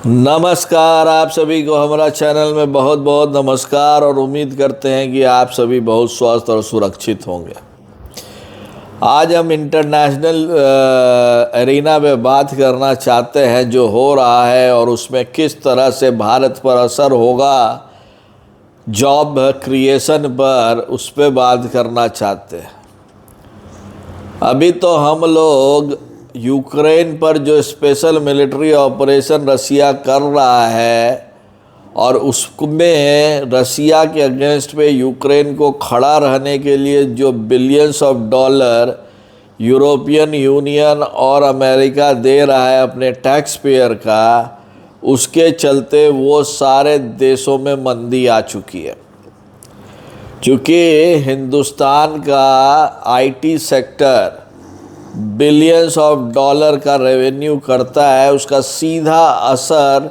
नमस्कार। आप सभी को हमारा चैनल में बहुत बहुत नमस्कार और उम्मीद करते हैं कि आप सभी बहुत स्वस्थ और सुरक्षित होंगे। आज हम इंटरनेशनल एरिना में बात करना चाहते हैं जो हो रहा है और उसमें किस तरह से भारत पर असर होगा, जॉब क्रिएशन पर, उस पर बात करना चाहते हैं। अभी तो हम लोग यूक्रेन पर जो स्पेशल मिलिट्री ऑपरेशन रसिया कर रहा है और उसमें रसिया के अगेंस्ट पे यूक्रेन को खड़ा रहने के लिए जो billions of dollar European union और अमेरिका दे रहा है अपने टैक्स पेयर का, उसके चलते वो सारे देशों में मंदी आ चुकी है। क्योंकि हिंदुस्तान का IT sector billions of dollar का रेवेन्यू करता है, उसका सीधा असर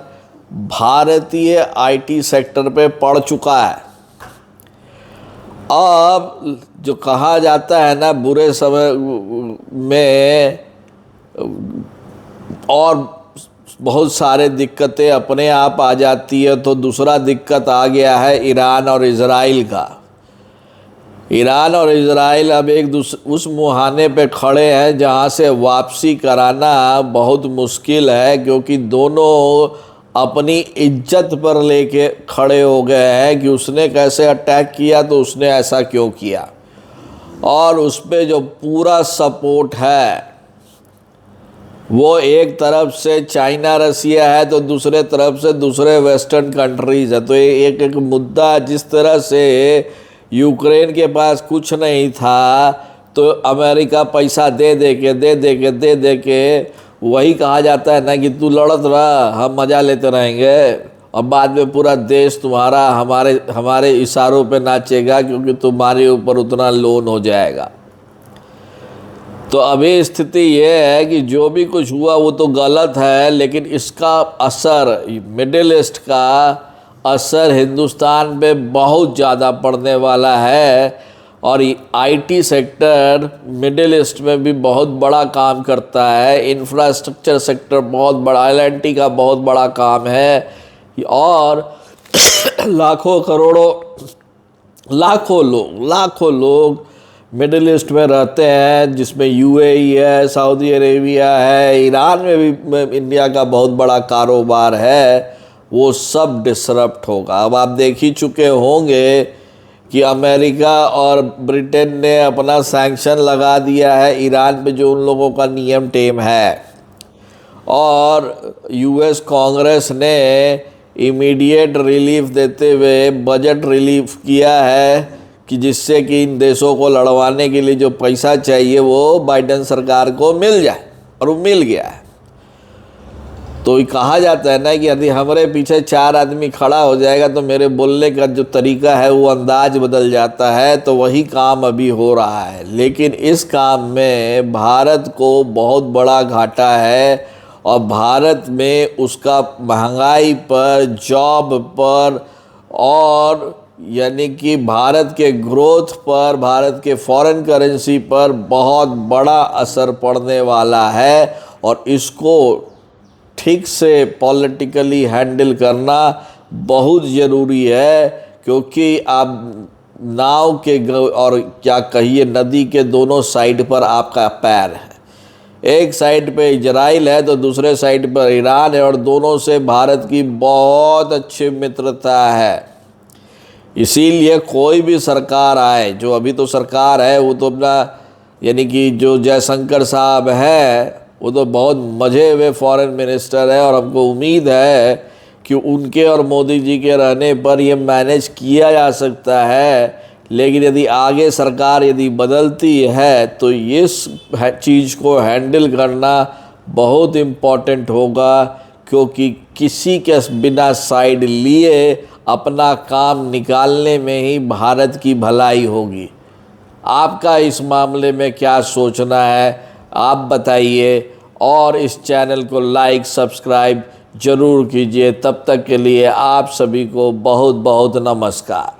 भारतीय आईटी सेक्टर पे पड़ चुका है। अब जो कहा जाता है ना, बुरे समय में और बहुत सारे दिक्कतें अपने आप आ जाती है, तो दूसरा दिक्कत आ गया है ईरान और इजराइल का। ईरान और इजराइल अब उस मुहाने पे खड़े हैं जहां से वापसी कराना बहुत मुश्किल है, क्योंकि दोनों अपनी इज्जत पर लेके खड़े हो गए हैं कि उसने कैसे अटैक किया तो उसने ऐसा क्यों किया। और उस पे जो पूरा सपोर्ट है वो एक तरफ से चाइना रसिया है, तो दूसरे तरफ से दूसरे वेस्टर्न कंट्रीज़ है। तो एक एक मुद्दा, जिस तरह से यूक्रेन के पास कुछ नहीं था तो अमेरिका पैसा दे दे के वही कहा जाता है ना कि तू लड़त रहा, हम मज़ा लेते रहेंगे और बाद में पूरा देश तुम्हारा हमारे इशारों पे नाचेगा, क्योंकि तुम्हारे ऊपर उतना लोन हो जाएगा। तो अभी स्थिति ये है कि जो भी कुछ हुआ वो तो गलत है, लेकिन इसका असर, मिडिल ईस्ट का असर हिंदुस्तान पे बहुत ज़्यादा पड़ने वाला है। और आईटी सेक्टर मिडिल ईस्ट में भी बहुत बड़ा काम करता है, इंफ्रास्ट्रक्चर सेक्टर बहुत बड़ा, एल&टी का बहुत बड़ा काम है। और लाखों करोड़ों लाखों लोग मिडिल ईस्ट में रहते हैं, जिसमें यूएई है, सऊदी अरेबिया है, ईरान में भी इंडिया का बहुत बड़ा कारोबार है। वो सब डिसरप्ट होगा। अब आप देख ही चुके होंगे कि अमेरिका और ब्रिटेन ने अपना सैंक्शन लगा दिया है ईरान पे, जो उन लोगों का नियम टेम है। और यूएस कांग्रेस ने इमीडिएट रिलीफ देते हुए बजट रिलीफ किया है कि जिससे कि इन देशों को लड़वाने के लिए जो पैसा चाहिए वो बाइडेन सरकार को मिल जाए, और वो मिल गया है। तो ये कहा जाता है ना कि यदि हमारे पीछे 4 आदमी खड़ा हो जाएगा तो मेरे बोलने का जो तरीका है वो अंदाज बदल जाता है। तो वही काम अभी हो रहा है, लेकिन इस काम में भारत को बहुत बड़ा घाटा है। और भारत में उसका महंगाई पर, जॉब पर, और यानी कि भारत के ग्रोथ पर, भारत के फॉरेन करेंसी पर बहुत बड़ा असर पड़ने वाला है। और इसको ठीक से पॉलिटिकली हैंडल करना बहुत ज़रूरी है, क्योंकि आप नाव के और क्या कहिए नदी के दोनों साइड पर आपका पैर है। एक साइड पे इजराइल है तो दूसरे साइड पर ईरान है, और दोनों से भारत की बहुत अच्छी मित्रता है। इसीलिए कोई भी सरकार आए, जो अभी तो सरकार है वो तो अपना, यानी कि जो जयशंकर साहब है वो तो बहुत मजे हुए फॉरेन मिनिस्टर है, और हमको उम्मीद है कि उनके और मोदी जी के रहने पर ये मैनेज किया जा सकता है। लेकिन यदि आगे सरकार यदि बदलती है तो इस चीज़ को हैंडल करना बहुत इम्पॉर्टेंट होगा, क्योंकि किसी के बिना साइड लिए अपना काम निकालने में ही भारत की भलाई होगी। आपका इस मामले में क्या सोचना है, आप बताइए। और इस चैनल को लाइक सब्सक्राइब ज़रूर कीजिए। तब तक के लिए आप सभी को बहुत बहुत नमस्कार।